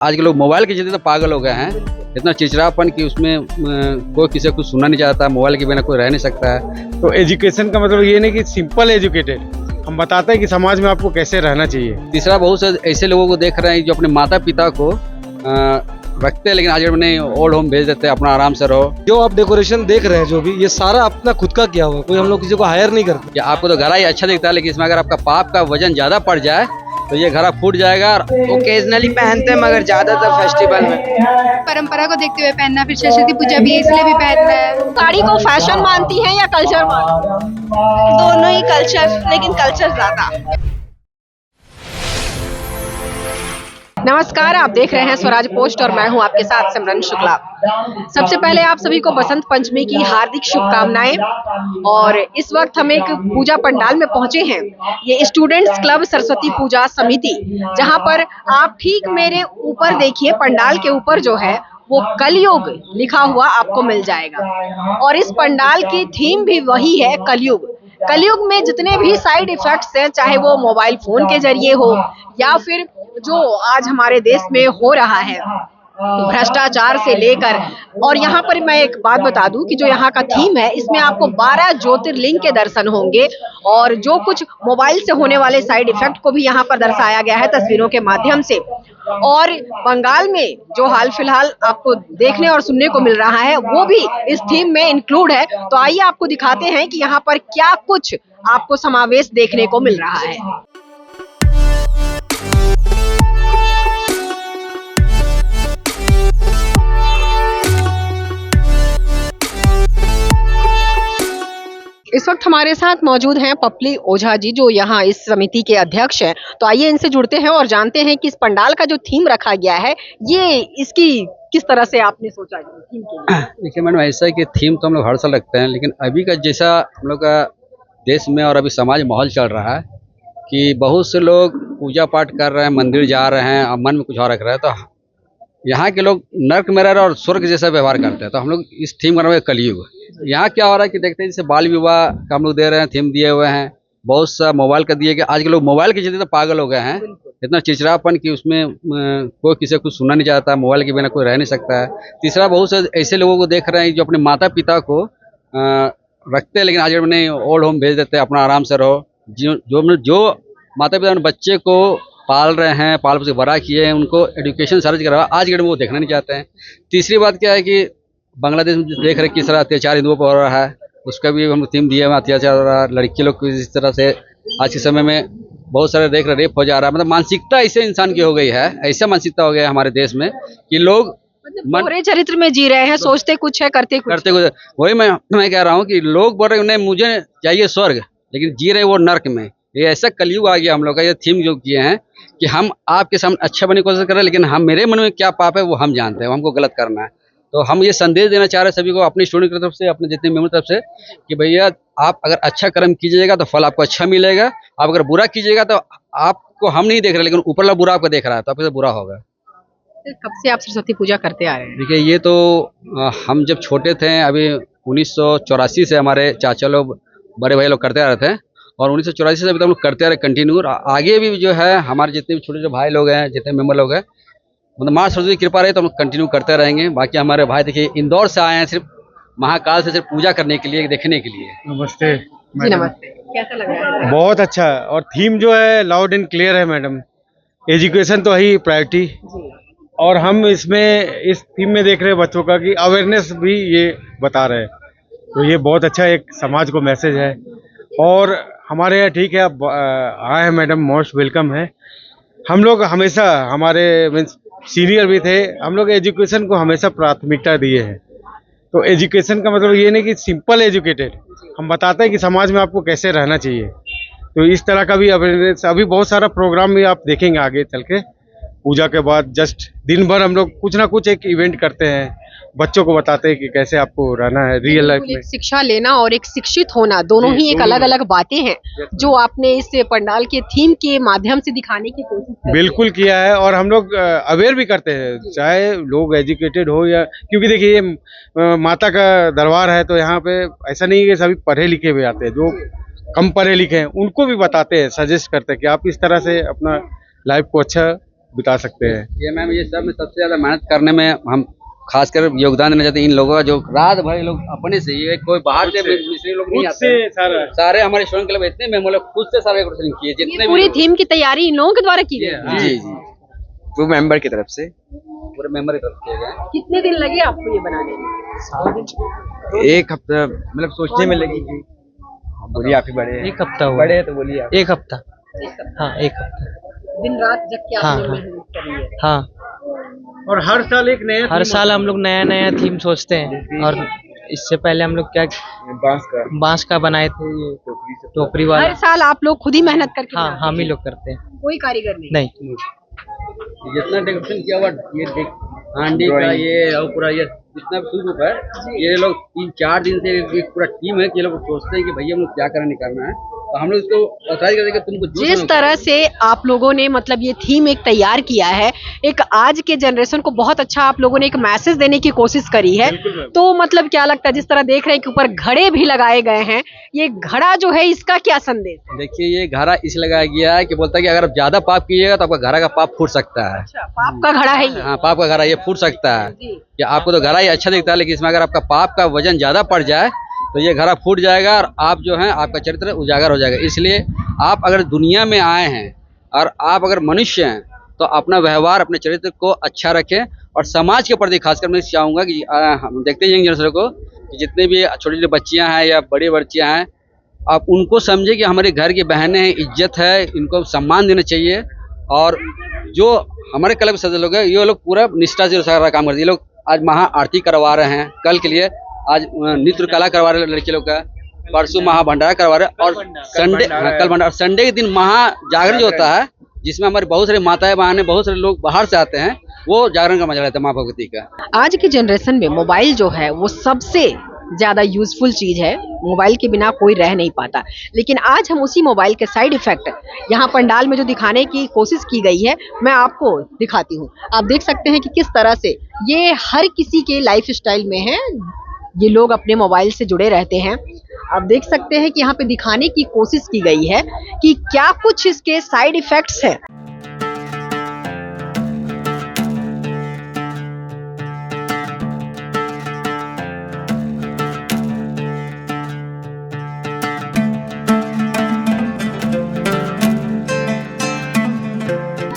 आज के लोग मोबाइल के चलते तो पागल हो गए हैं, इतना चिड़चिड़ापन कि उसमें कोई किसी को कुछ सुनना नहीं चाहता, मोबाइल के बिना कोई रह नहीं सकता है। तो एजुकेशन का मतलब ये नहीं कि सिंपल एजुकेटेड, हम बताते हैं कि समाज में आपको कैसे रहना चाहिए। तीसरा, बहुत से ऐसे लोगों को देख रहे हैं जो अपने माता पिता को रखते हैं लेकिन आज नहीं ओल्ड होम भेज देते हैं, अपना आराम से रहो। जो आप डेकोरेशन देख रहे हैं जो भी, ये सारा अपना खुद का किया हुआ, कोई हम लोग किसी को हायर नहीं करते। कि आपको तो घड़ा ही अच्छा दिखता है, लेकिन इसमें अगर आपका पाप का वजन ज्यादा पड़ जाए तो ये घड़ा फूट जाएगा। ओकेजनली पहनते हैं मगर ज्यादातर फेस्टिवल में। परंपरा को देखते हुए पहनना, फिर सरस्वती पूजा भी है इसलिए भी पहनना है। साड़ी को फैशन मानती हैं या कल्चर मानती? दोनों ही कल्चर, लेकिन कल्चर ज्यादा। नमस्कार, आप देख रहे हैं स्वराज पोस्ट और मैं हूं आपके साथ सिमरन शुक्ला। सबसे पहले आप सभी को बसंत पंचमी की हार्दिक शुभकामनाएं। और इस वक्त हम एक पूजा पंडाल में पहुंचे हैं, ये स्टूडेंट्स क्लब सरस्वती पूजा समिति, जहां पर आप ठीक मेरे ऊपर देखिए, पंडाल के ऊपर जो है वो कलयुग लिखा हुआ आपको मिल जाएगा। और इस पंडाल की थीम भी वही है, कलयुग। कलयुग में जितने भी साइड इफेक्ट्स हैं, चाहे वो मोबाइल फोन के जरिए हो या फिर जो आज हमारे देश में हो रहा है भ्रष्टाचार से लेकर, और यहाँ पर मैं एक बात बता दूं कि जो यहाँ का थीम है, इसमें आपको 12 ज्योतिर्लिंग के दर्शन होंगे और जो कुछ मोबाइल से होने वाले साइड इफेक्ट को भी यहाँ पर दर्शाया गया है तस्वीरों के माध्यम से। और बंगाल में जो हाल फिलहाल आपको देखने और सुनने को मिल रहा है वो भी इस थीम में इंक्लूड है। तो आइए आपको दिखाते हैं कि यहाँ पर क्या कुछ आपको समावेश देखने को मिल रहा है। इस वक्त हमारे साथ मौजूद हैं पपली ओझा जी, जो यहाँ इस समिति के अध्यक्ष हैं। तो आइए इनसे जुड़ते हैं और जानते हैं कि इस पंडाल का जो थीम रखा गया है, ये इसकी किस तरह से आपने सोचा थीम के लिए? देखिए मैडम, ऐसा है कि थीम तो हम लोग हर साल रखते हैं, लेकिन अभी का जैसा हम लोग का देश में और अभी समाज माहौल चल रहा है कि बहुत से लोग पूजा पाठ कर रहे हैं, मंदिर जा रहे हैं और मन में कुछ और रख रहे हैं, तो यहाँ के लोग नर्क में रह रहे हैं और स्वर्ग जैसा व्यवहार करते हैं। तो हम लोग इस थीम का नाम है कलयुग। यहाँ क्या हो रहा है कि देखते हैं जैसे बाल विवाह का हम लोग दे रहे हैं, थीम दिए हुए हैं, बहुत सा मोबाइल का दिए गए। आज के लोग मोबाइल के चलते तो पागल हो गए हैं, इतना चिड़चिड़ापन कि उसमें कोई किसी को कुछ सुनना नहीं चाहता, मोबाइल के बिना कोई रह नहीं सकता है। तीसरा, बहुत से ऐसे लोगों को देख रहे हैं जो अपने माता पिता को रखते हैं लेकिन आज नहीं ओल्ड होम भेज देते हैं, अपना आराम से रहो। जो माता पिता अपने बच्चे को पाल रहे हैं, पाल पोस के बड़ा किए हैं, उनको एजुकेशन सारा करा, आज के डेट में वो देखना नहीं चाहते हैं। तीसरी बात क्या है कि बांग्लादेश में देख रहे किस तरह अत्याचार हिंदुओं पर हो रहा है, उसका भी हम थीम दिया हुआ, अत्याचार हो रहा है लड़की लोग को इस तरह से। आज के समय में बहुत सारे देख रहे रेप हो जा रहा है, मतलब मानसिकता ऐसे इंसान की हो गई है, ऐसा मानसिकता हो गया है हमारे देश में कि लोग बुरे चरित्र में जी रहे हैं, सोचते कुछ है करते कुछ। वही मैं कह रहा हूँ कि लोग बोल रहे हैं मुझे चाहिए स्वर्ग, लेकिन जी रहे वो नर्क में। ये ऐसा कलयुग आ गया हम लोग का। ये थीम जो किए हैं कि हम आपके सामने अच्छा बनने की कोशिश कर रहे हैं, लेकिन हम मेरे मन में क्या पाप है वो हम जानते हैं, हमको गलत करना है। तो हम ये संदेश देना चाह रहे हैं सभी को, अपनी स्टूडेंट की तरफ से, अपने जितने मेम्बर तरफ से, कि भैया आप अगर अच्छा कर्म कीजिएगा तो फल आपको अच्छा मिलेगा, आप अगर बुरा कीजिएगा तो आपको हम नहीं देख रहे लेकिन ऊपर वाला बुरा आपको देख रहा है, तो आपके साथ बुरा होगा। कब से आप सरस्वती पूजा करते आ रहे हैं? देखिए, ये तो हम जब छोटे थे, अभी 1984 से हमारे चाचा लोग, बड़े भाई लोग करते आ रहे थे, और 1984 से अभी तक हम लोग करते आ रहे कंटिन्यू। आगे भी जो है हमारे जितने भी छोटे भाई लोग हैं, जितने मेंबर लोग हैं, मतलब माँ सरस्वती की कृपा रही तो हम कंटिन्यू करते रहेंगे। बाकी हमारे भाई देखिए इंदौर से आए हैं सिर्फ महाकाल से सिर्फ पूजा करने के लिए, देखने के लिए। नमस्ते जी नमस्ते, कैसा लग रहा है? बहुत अच्छा, और थीम जो है लाउड एंड क्लियर है मैडम। एजुकेशन तो ही प्रायोरिटी, और हम इसमें इस थीम में देख रहे हैं बच्चों का कि अवेयरनेस भी ये बता रहे हैं, तो ये बहुत अच्छा एक समाज को मैसेज है। और हमारे यहाँ ठीक है, आप आए हैं मैडम, मोस्ट वेलकम है। हम लोग हमेशा, हमारे मीन्स सीनियर भी थे, हम लोग एजुकेशन को हमेशा प्राथमिकता दिए हैं। तो एजुकेशन का मतलब ये नहीं कि सिंपल एजुकेटेड, हम बताते हैं कि समाज में आपको कैसे रहना चाहिए। तो इस तरह का भी अवेयरनेस, अभी बहुत सारा प्रोग्राम भी आप देखेंगे आगे चल के। पूजा के बाद जस्ट दिन भर हम लोग कुछ ना कुछ एक इवेंट करते हैं, बच्चों को बताते हैं कि कैसे आपको रहना है रियल लाइफ में। शिक्षा लेना और एक शिक्षित होना, दोनों ही एक अलग अलग बातें हैं, जो आपने इस पंडाल के थीम के माध्यम से दिखाने की कोशिश की। बिल्कुल किया है, और हम लोग अवेयर भी करते हैं, चाहे लोग एजुकेटेड हो या, क्योंकि देखिए ये माता का दरबार है, तो यहाँ पे ऐसा नहीं है कि सभी पढ़े लिखे भी आते हैं, जो कम पढ़े लिखे हैं उनको भी बताते हैं, सजेस्ट करते हैं कि आप इस तरह से अपना लाइफ को अच्छा बिता सकते हैं। ये मैम ये सब में सबसे ज्यादा मेहनत करने में हम खासकर योगदान देना चाहते हैं इन लोगों का, जो रात भर ये लोग अपने से ही, कोई बाहर से मिस्त्री लोग नहीं आते हैं। सारे हमारे स्टूडेंट क्लब इतने मेंबर लोग खुद से सारे डेकोरेशन किए, जितने पूरी थीम की तैयारी इन लोगों के द्वारा की गई। जी जी वो मेंबर की तरफ से पूरे मेंबर की तरफ किए गए। कितने दिन लगे आपको ये बनाने में? एक हफ्ता मतलब सोचने में लगी कि बोलिए आप ही बड़े हैं। एक हफ्ता हुआ, बड़े हैं तो बोलिए आप। एक हफ्ता, हाँ एक हफ्ता, दिन रात जग के हाँ, आपने हाँ। मेहनत करी है। हाँ। और हर साल एक नया हर साल हम लोग नया नया थीम सोचते हैं, और इससे पहले हम लोग क्या बांस का बनाए थे, ये टोकरी वाला। हर साल आप लोग खुद ही मेहनत करके हाँ, बनाते हम ही हैं? लोग करते हैं। कोई कारीगर नहीं? नहीं, जितना डेकोरेशन किया हुआ ये हांडी का ये और पूरा ये जितना भी सूप है, ये लोग 3-4 दिन से एक पूरा टीम है कि ये लोग सोचते हैं कि भैया हम लोग क्या करना नहीं करना है, तो हम लोग इसको ऑथराइज करते हैं कि तुमको जो जिस समझ तरह से आप लोगों ने मतलब ये थीम एक तैयार किया है, एक आज के जनरेशन को बहुत अच्छा आप लोगों ने एक मैसेज देने की कोशिश करी है, तो मतलब क्या लगता है, जिस तरह देख रहे हैं कि ऊपर घड़े भी लगाए गए हैं, ये घड़ा जो है इसका क्या संदेश है? देखिए ये घड़ा इस लगाया गया है कि बोलता है कि अगर आप ज्यादा पाप कीजिएगा तो आपका घड़ा का पाप फूट सकता है। अच्छा, पाप का घड़ा है ये? हाँ, पाप का घड़ा ये फूट सकता है जी। कि आपको तो घड़ा ही अच्छा दिखता है, लेकिन इसमें अगर आपका पाप का वजन ज्यादा पड़ जाए तो ये घड़ा फूट जाएगा और आप जो है आपका चरित्र उजागर हो जाएगा। इसलिए आप अगर दुनिया में आए हैं और आप अगर मनुष्य हैं तो अपना व्यवहार अपने चरित्र को अच्छा रखें, और समाज के प्रति खासकर मैं चाहूँगा कि हम देखते हैं यंग जनरेशन को कि जितने भी छोटी छोटी बच्चियाँ हैं या बड़ी बच्चियाँ हैं, आप उनको समझे कि हमारे घर की बहनें हैं, इज्जत है, इनको सम्मान देना चाहिए। और जो हमारे क्लब के सदस्य लोग हैं ये लोग पूरा निष्ठा से सारा काम करते हैं। ये लोग आज महा आरती करवा रहे हैं, कल के लिए आज नृत्य कला करवा रहे हैं लड़की लोग का, परसों महाभंडारा करवा रहे हैं, और संडे कल भंडारा, संडे के दिन महाजागरण जो होता है जिसमें हमारे बहुत सारे माताएं बहनें बहुत सारे लोग बाहर से आते हैं, वो जागरण का मजा लेते हैं माँ भगवती का। आज की जनरेशन में मोबाइल जो है वो सबसे ज्यादा यूजफुल चीज है, मोबाइल के बिना कोई रह नहीं पाता। लेकिन आज हम उसी मोबाइल के साइड इफेक्ट यहाँ पंडाल में जो दिखाने की कोशिश की गई है, मैं आपको दिखाती हूँ। आप देख सकते हैं कि किस तरह से ये हर किसी के लाइफ स्टाइल में है, ये लोग अपने मोबाइल से जुड़े रहते हैं। आप देख सकते हैं कि यहाँ पे दिखाने की कोशिश की गई है कि क्या कुछ इसके साइड इफेक्ट्स हैं।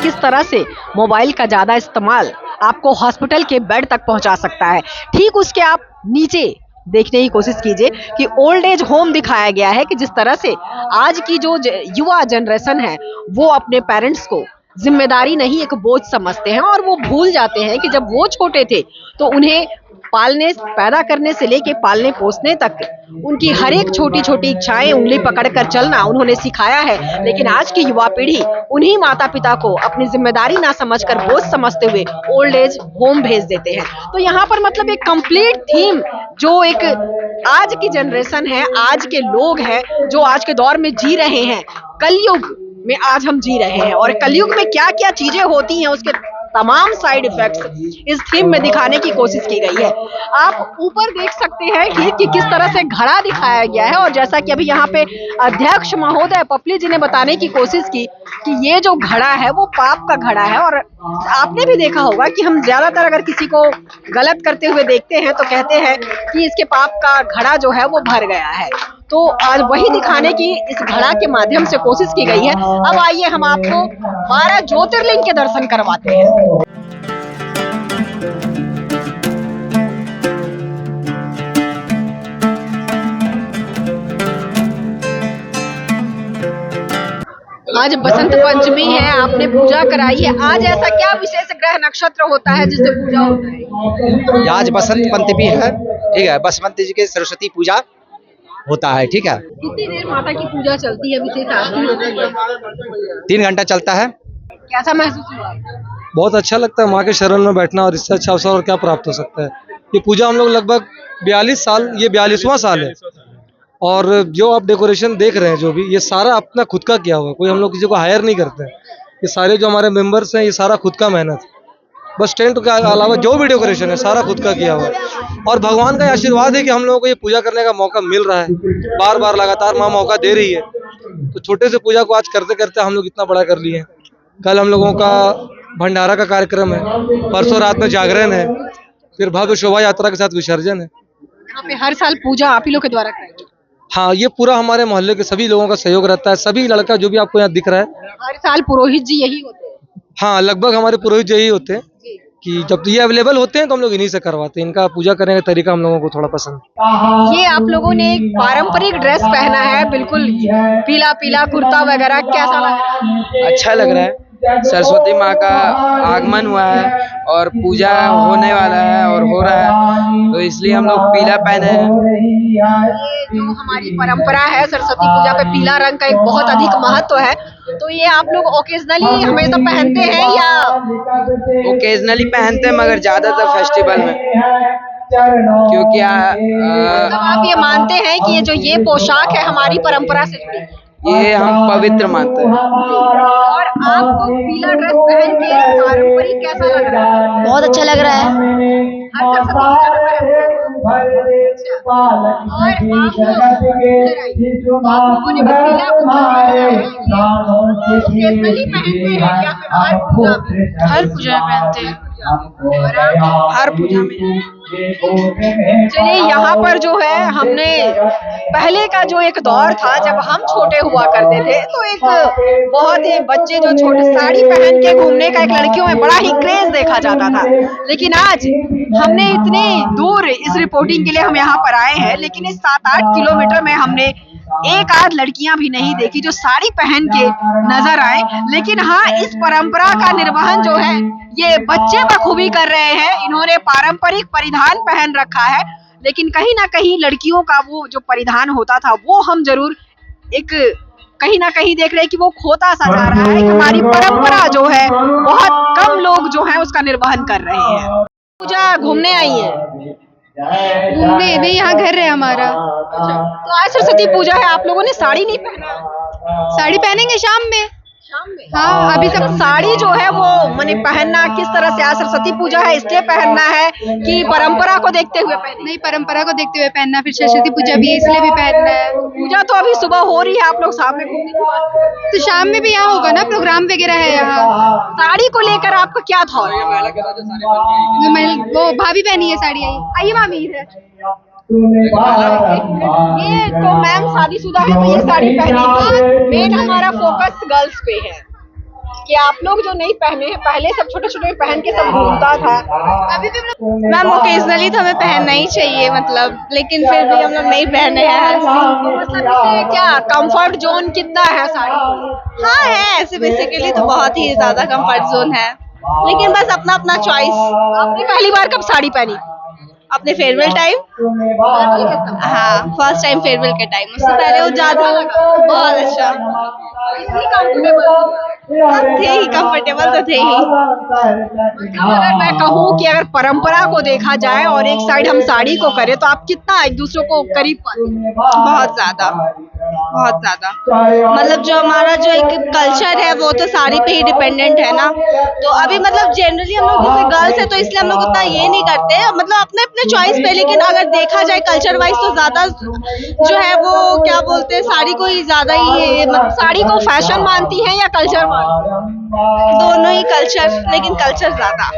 किस तरह से मोबाइल का ज्यादा इस्तेमाल आपको हॉस्पिटल के बेड तक पहुंचा सकता है। ठीक उसके आप नीचे देखने की कोशिश कीजिए कि ओल्ड एज होम दिखाया गया है कि जिस तरह से आज की जो युवा जनरेशन है वो अपने पेरेंट्स को जिम्मेदारी नहीं एक बोझ समझते हैं, और वो भूल जाते हैं कि जब वो छोटे थे तो उन्हें पालने पैदा करने से लेके पालने पोसने तक उनकी हर एक छोटी छोटी इच्छाएं उंगली पकड़कर चलना उन्होंने सिखाया है। लेकिन आज की युवा पीढ़ी उन्हीं माता पिता को अपनी जिम्मेदारी ना समझकर बोझ समझते हुए ओल्ड एज होम भेज देते हैं। तो यहाँ पर मतलब एक कंप्लीट थीम जो एक आज की जनरेशन है, आज के लोग हैं जो आज के दौर में जी रहे हैं, कलयुग में आज हम जी रहे हैं, और कलयुग में क्या क्या चीजें होती हैं उसके तमाम साइड इफेक्ट्स इस थीम में दिखाने की कोशिश की गई है। आप ऊपर देख सकते हैं कि किस तरह से घड़ा दिखाया गया है, और जैसा कि अभी यहाँ पे अध्यक्ष महोदय पपली जी ने बताने की कोशिश की कि ये जो घड़ा है वो पाप का घड़ा है। और आपने भी देखा होगा कि हम ज्यादातर अगर किसी को गलत करते हुए देखते हैं तो कहते हैं कि इसके पाप का घड़ा जो है वो भर गया है। तो आज वही दिखाने की इस घड़ा के माध्यम से कोशिश की गई है। अब आइए हम आपको 12 ज्योतिर्लिंग के दर्शन करवाते हैं। आज बसंत पंचमी है, आपने पूजा कराई है। आज ऐसा क्या विशेष ग्रह नक्षत्र होता है जिससे पूजा होता है? आज बसंत पंचमी है, ठीक है, बसंत जी के सरस्वती पूजा होता है, ठीक है। कितनी देर माता की पूजा चलती है, विशेष आरती होती है? 3 घंटा चलता है। कैसा महसूस हुआ? बहुत अच्छा लगता है माँ के शरण में बैठना, और इससे अच्छा अवसर और क्या प्राप्त हो सकता है। ये पूजा हम लोग लगभग 42 साल, ये 42वां साल है, और जो आप डेकोरेशन देख रहे हैं जो भी, ये सारा अपना खुद का किया हुआ है, कोई हम लोग किसी को हायर नहीं करते हैं। ये सारे जो हमारे मेंबर्स हैं ये सारा खुद का मेहनत, बस टेंट के अलावा जो भी डेकोरेशन है सारा खुद का किया हुआ है। और भगवान का आशीर्वाद है कि हम लोगों को ये पूजा करने का मौका मिल रहा है, बार बार लगातार माँ मौका दे रही है। तो छोटे से पूजा को आज करते करते हम लोग इतना बड़ा कर लिए हैं। कल हम लोगों का भंडारा का कार्यक्रम है, परसों रात में जागरण है, फिर भव्य शोभा यात्रा के साथ विसर्जन है। यहाँ पे हर साल पूजा आप ही लोग के द्वारा कराई जाती हाँ, ये पूरा हमारे मोहल्ले के सभी लोगों का सहयोग रहता है। सभी लड़का जो भी आपको यहाँ दिख रहा है, है। हर साल पुरोहित जी यही होते हैं। हाँ लगभग हमारे पुरोहित यही होते हैं कि जब ये अवेलेबल होते हैं तो हम लोग इन्हीं से करवाते हैं। इनका पूजा करने का तरीका हम लोगों को थोड़ा पसंद है। ये आप लोगों ने एक पारंपरिक ड्रेस पहना है, बिल्कुल पीला पीला कुर्ता वगैरह, कैसा लग रहा है? अच्छा लग रहा है। सरस्वती माँ का आगमन हुआ है और पूजा होने वाला है और हो रहा है, तो इसलिए हम लोग पीला पहने हैं। ये जो हमारी परंपरा है, सरस्वती पूजा पे पीला रंग का एक बहुत अधिक महत्व है, तो ये आप लोग ओकेजनली हमेशा पहनते हैं या ओकेजनली पहनते हैं, मगर ज्यादातर फेस्टिवल में, क्योंकि मतलब आप ये मानते हैं कि ये जो ये पोशाक है हमारी परंपरा से जुड़ी है? ये हम पवित्र मानते हैं। और आपको पीला ड्रेस पहन के पारंपरिक कैसा लग रहा है? बहुत अच्छा लग रहा है। हर सरस्वती पूजा में पहनते हैं। अच्छा। और आप लोगों ने भी पीला कुर्ता पहना है, ये ओकेजनली पहनते हैं या फिर हर पूजा में? हर पूजा में पहनते हैं। और आप? हर पूजा में। चलिए, यहाँ पर जो है हमने पहले का जो एक दौर था जब हम छोटे हुआ करते थे, तो एक बहुत ही बच्चे जो छोटे साड़ी पहन के घूमने का एक लड़कियों में बड़ा ही क्रेज देखा जाता था। लेकिन आज हमने इतने दूर इस रिपोर्टिंग के लिए हम यहाँ पर आए हैं, लेकिन इस 7-8 किलोमीटर में हमने एक आध लड़कियां भी नहीं देखी जो साड़ी पहन के नजर आए। लेकिन हाँ, इस परंपरा का निर्वहन जो है ये बच्चे बखूबी कर रहे हैं। इन्होंने पारंपरिक परिधान पहन रखा है, लेकिन कहीं ना कहीं लड़कियों का वो जो परिधान होता था वो हम जरूर एक कहीं ना कहीं देख रहे हैं कि वो खोता सा जा रहा है। कि हमारी परंपरा जो है बहुत कम लोग जो है उसका निर्वहन कर रहे हैं। पूजा घूमने आई है? घूमने नहीं, यहाँ घर है हमारा। तो आज सरस्वती पूजा है, आप लोगों ने साड़ी नहीं पहना? साड़ी पहनेंगे शाम में। शाम में? हाँ, अभी सब साड़ी जो है वो मैंने पहनना किस तरह से, आज सरस्वती पूजा है इसलिए पहनना है कि परंपरा को देखते हुए पहनना? नहीं, परंपरा को देखते हुए पहनना, फिर सरस्वती पूजा भी है इसलिए भी पहनना है। पूजा तो अभी सुबह हो रही है, आप लोग शाम में घूमने की बात कर रहे हैं। तो शाम में भी यहाँ होगा ना, प्रोग्राम वगैरह है यहाँ। साड़ी को लेकर आपका क्या था? वो भाभी पहनी है साड़ी। आइए भाभी इधर। ये तो मैम शादीशुदा है तो ये साड़ी पहनी थी। मेन हमारा फोकस गर्ल्स पे है कि आप लोग जो नहीं पहने हैं, पहले सब छोटे छोटे पहन के सब घूमता था। अभी भी मैम ओकेजनली तो हमें पहनना ही चाहिए, मतलब, लेकिन फिर भी हम लोग नहीं पहने हैं। मतलब इससे क्या कंफर्ट जोन कितना है साड़ी? हाँ है, ऐसे बेसिकली तो बहुत ही ज्यादा कंफर्ट जोन है, लेकिन बस अपना अपना चॉइस। आपने पहली बार कब साड़ी पहनी? अपने फेयरवेल टाइम। हाँ, फर्स्ट टाइम फेयरवेल के टाइम। उससे पहले वो ज्यादा बहुत अच्छा थे ही, कंफर्टेबल तो थे ही। अगर मैं कहूँ कि अगर परंपरा को देखा जाए और एक साइड हम साड़ी को करें तो आप कितना एक दूसरे को करीब पाते हैं? बहुत ज्यादा, बहुत ज्यादा। मतलब जो हमारा जो एक कल्चर है वो तो साड़ी पे ही डिपेंडेंट है ना। तो अभी मतलब जनरली हम लोग जैसे गर्ल्स है तो इसलिए हम लोग उतना ये नहीं करते, मतलब अपने अपने चॉइस पे। लेकिन अगर देखा जाए कल्चर वाइज तो ज्यादा जो है वो क्या बोलते हैं, साड़ी को ही ज्यादा ही, मतलब साड़ी को फैशन मानती है या कल्चर मानती है? दोनों ही कल्चर, लेकिन कल्चर ज्यादा।